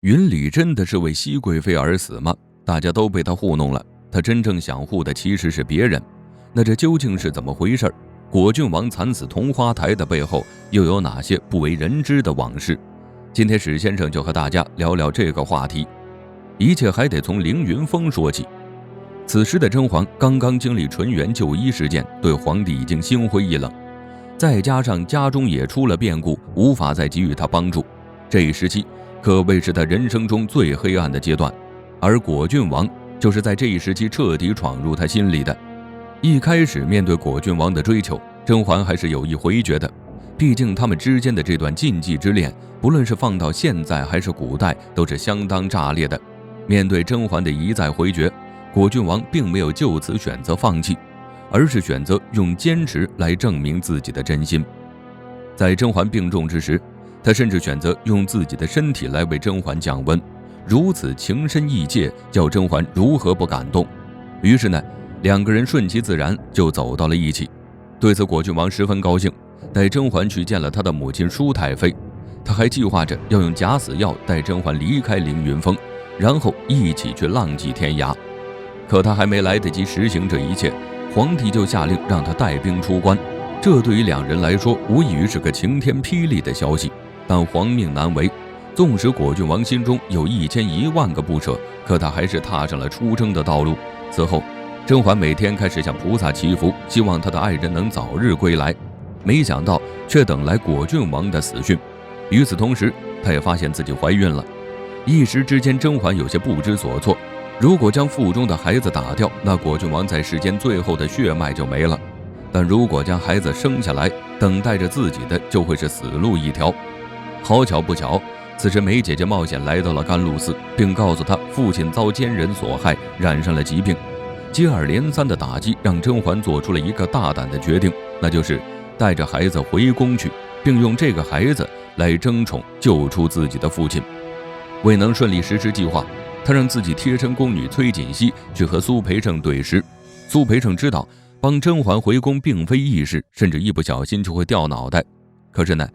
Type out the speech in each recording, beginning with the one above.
云里真的是为熹贵妃而死吗？大家都被他糊弄了，他真正想护的其实是别人。那这究竟是怎么回事？果郡王惨死桐花台的背后又有哪些不为人知的往事？今天史先生就和大家聊聊这个话题。一切还得从凌云峰说起。此时的甄嬛刚刚经历纯元就医事件，对皇帝已经心灰意冷，再加上家中也出了变故，无法再给予他帮助。这一时期可谓是他人生中最黑暗的阶段，而果郡王就是在这一时期彻底闯入他心里的。一开始面对果郡王的追求，甄嬛还是有意回绝的，毕竟他们之间的这段禁忌之恋，不论是放到现在还是古代，都是相当炸裂的。面对甄嬛的一再回绝，果郡王并没有就此选择放弃，而是选择用坚持来证明自己的真心。在甄嬛病重之时，他甚至选择用自己的身体来为甄嬛降温，如此情深意切，叫甄嬛如何不感动？于是呢，两个人顺其自然就走到了一起。对此果郡王十分高兴，带甄嬛去见了他的母亲舒太妃。他还计划着要用假死药带甄嬛离开凌云峰，然后一起去浪迹天涯。可他还没来得及实行这一切，皇帝就下令让他带兵出关。这对于两人来说无异于是个晴天霹雳的消息，但皇命难违，纵使果郡王心中有1000-10000个不舍，可他还是踏上了出征的道路。此后甄嬛每天开始向菩萨祈福，希望她的爱人能早日归来，没想到却等来果郡王的死讯。与此同时，她也发现自己怀孕了。一时之间，甄嬛有些不知所措。如果将腹中的孩子打掉，那果郡王在世间最后的血脉就没了；但如果将孩子生下来，等待着自己的就会是死路一条。好巧不巧，此时梅姐姐冒险来到了甘露寺，并告诉她父亲遭奸人所害，染上了疾病。接二连三的打击让甄嬛做出了一个大胆的决定，那就是带着孩子回宫去，并用这个孩子来争宠救出自己的父亲。未能顺利实施计划，他让自己贴身宫女崔槿汐去和苏培盛对视。苏培盛知道帮甄嬛回宫并非易事，甚至一不小心就会掉脑袋。可是呢，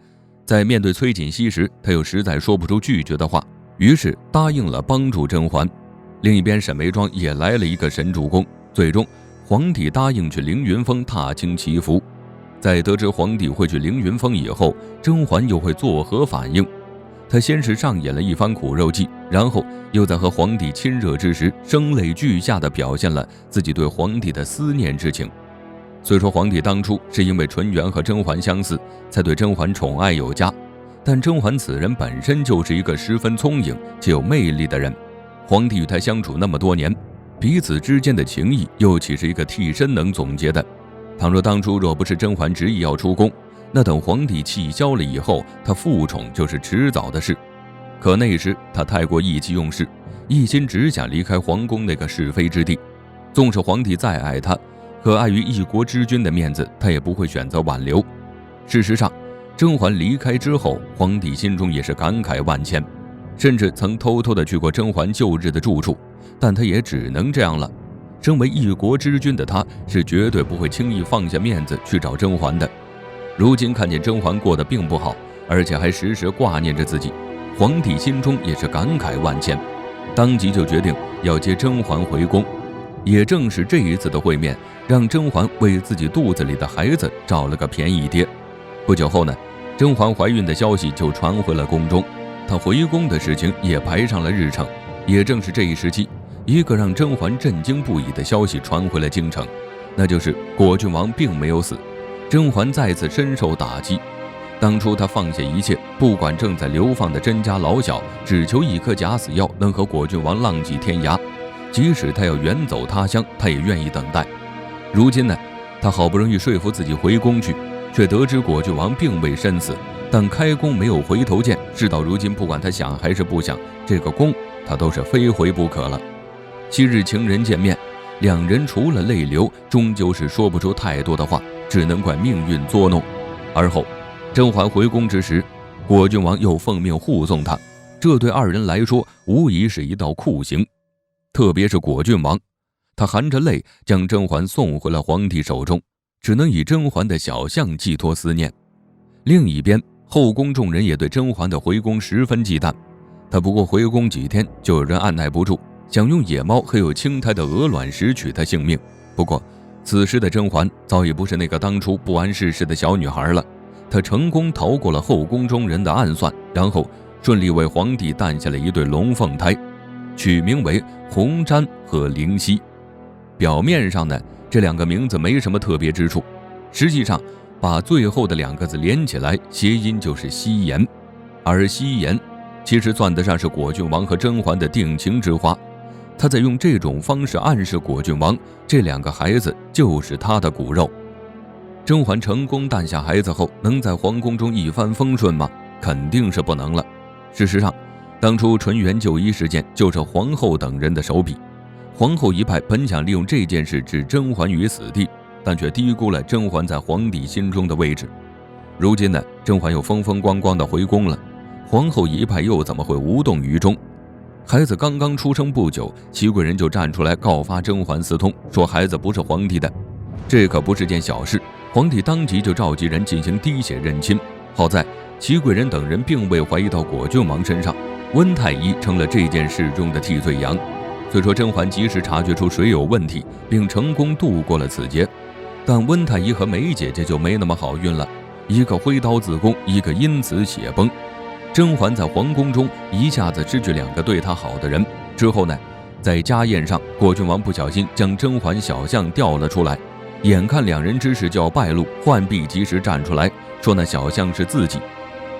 在面对崔槿汐时，他又实在说不出拒绝的话，于是答应了帮助甄嬛。另一边，沈眉庄也来了一个神助攻。最终，皇帝答应去凌云峰踏青祈福。在得知皇帝会去凌云峰以后，甄嬛又会作何反应？他先是上演了一番苦肉计，然后又在和皇帝亲热之时，声泪俱下地表现了自己对皇帝的思念之情。虽说皇帝当初是因为纯元和甄嬛相似，才对甄嬛宠爱有加，但甄嬛此人本身就是一个十分聪颖且有魅力的人。皇帝与他相处那么多年，彼此之间的情谊又岂是一个替身能总结的？倘若当初若不是甄嬛执意要出宫，那等皇帝气消了以后，他复宠就是迟早的事。可那时他太过意气用事，一心只想离开皇宫那个是非之地。纵使皇帝再爱他，可碍于一国之君的面子，他也不会选择挽留。事实上，甄嬛离开之后，皇帝心中也是感慨万千，甚至曾偷偷地去过甄嬛旧日的住处，但他也只能这样了。身为一国之君的他，是绝对不会轻易放下面子去找甄嬛的。如今看见甄嬛过得并不好，而且还时时挂念着自己，皇帝心中也是感慨万千，当即就决定要接甄嬛回宫。也正是这一次的会面，让甄嬛为自己肚子里的孩子找了个便宜爹。不久后呢，甄嬛怀孕的消息就传回了宫中，她回宫的事情也排上了日程。也正是这一时期，一个让甄嬛震惊不已的消息传回了京城，那就是果郡王并没有死。甄嬛再次深受打击，当初她放下一切，不管正在流放的甄家老小，只求一颗假死药能和果郡王浪迹天涯，即使他要远走他乡，他也愿意等待。如今呢，他好不容易说服自己回宫去，却得知果郡王并未身死，但开弓没有回头箭，事到如今，不管他想还是不想，这个宫他都是非回不可了。昔日情人见面，两人除了泪流，终究是说不出太多的话，只能怪命运作弄。而后甄嬛回宫之时，果郡王又奉命护送她，这对二人来说无疑是一道酷刑。特别是果郡王，他含着泪将甄嬛送回了皇帝手中，只能以甄嬛的小象寄托思念。另一边，后宫众人也对甄嬛的回宫十分忌惮，他不过回宫几天，就有人按耐不住，想用野猫还有青苔的鹅卵石取他性命。不过此时的甄嬛早已不是那个当初不谙世事的小女孩了，她成功逃过了后宫中人的暗算，然后顺利为皇帝诞下了一对龙凤胎，取名为红毡和灵犀。表面上呢，这两个名字没什么特别之处，实际上把最后的2个字连起来，谐音就是夕颜。而夕颜其实算得上是果郡王和甄嬛的定情之花，他在用这种方式暗示果郡王，这2个孩子就是他的骨肉。甄嬛成功诞下孩子后，能在皇宫中一帆风顺吗？肯定是不能了。事实上，当初纯元就医事件就是皇后等人的手笔。皇后一派本想利用这件事置甄嬛于死地，但却低估了甄嬛在皇帝心中的位置。如今呢，甄嬛又风风光光的回宫了，皇后一派又怎么会无动于衷？孩子刚刚出生不久，祺贵人就站出来告发甄嬛私通，说孩子不是皇帝的。这可不是件小事，皇帝当即就召集人进行滴血认亲。好在祺贵人等人并未怀疑到果郡王身上，温太医成了这件事中的替罪羊。虽说甄嬛及时察觉出谁有问题，并成功度过了此劫，但温太医和梅姐姐就没那么好运了，一个挥刀自宫，一个因此血崩。甄嬛在皇宫中一下子失去2个对她好的人。之后呢，在家宴上，果郡王不小心将甄嬛小象调了出来，眼看2人之事就要败露，浣碧及时站出来说那小象是自己。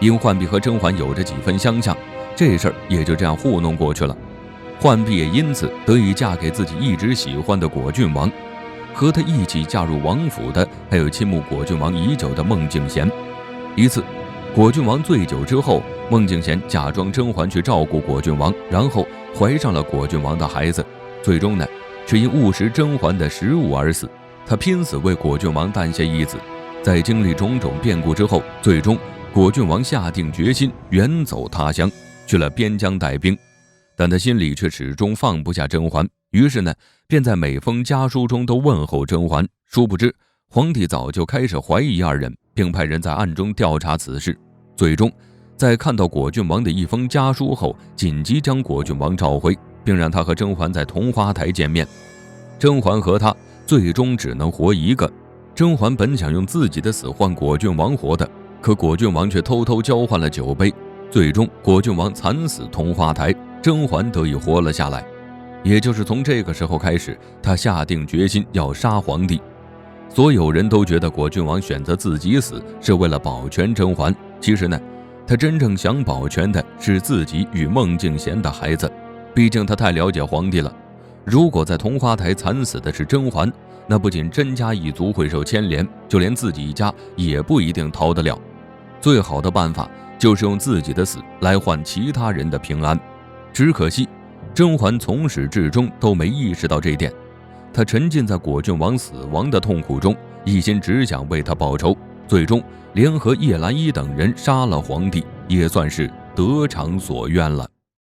因浣碧和甄嬛有着几分相像，这事儿也就这样糊弄过去了。浣碧也因此得以嫁给自己一直喜欢的果郡王，和他一起嫁入王府的还有倾慕果郡王已久的孟静娴。一次，果郡王醉酒之后，孟静娴假装甄嬛去照顾果郡王，然后怀上了果郡王的孩子，最终呢，却因误食甄嬛的食物而死。他拼死为果郡王诞下一子，在经历种种变故之后，最终果郡王下定决心远走他乡，去了边疆带兵。但他心里却始终放不下甄嬛，于是呢，便在每封家书中都问候甄嬛。殊不知皇帝早就开始怀疑2人，并派人在暗中调查此事。最终在看到果郡王的一封家书后，紧急将果郡王召回，并让他和甄嬛在桐花台见面。甄嬛和他最终只能活一个。甄嬛本想用自己的死换果郡王活的，可果郡王却偷偷交换了酒杯，最终果郡王惨死桐花台，甄嬛得以活了下来。也就是从这个时候开始，他下定决心要杀皇帝。所有人都觉得果郡王选择自己死是为了保全甄嬛，其实呢，他真正想保全的是自己与孟静娴的孩子。毕竟他太了解皇帝了，如果在桐花台惨死的是甄嬛，那不仅甄家一族会受牵连，就连自己一家也不一定逃得了。最好的办法就是用自己的死来换其他人的平安。只可惜甄嬛从始至终都没意识到这一点，她沉浸在果郡王死亡的痛苦中，一心只想为他报仇，最终联合叶澜依等人杀了皇帝，也算是得偿所愿了。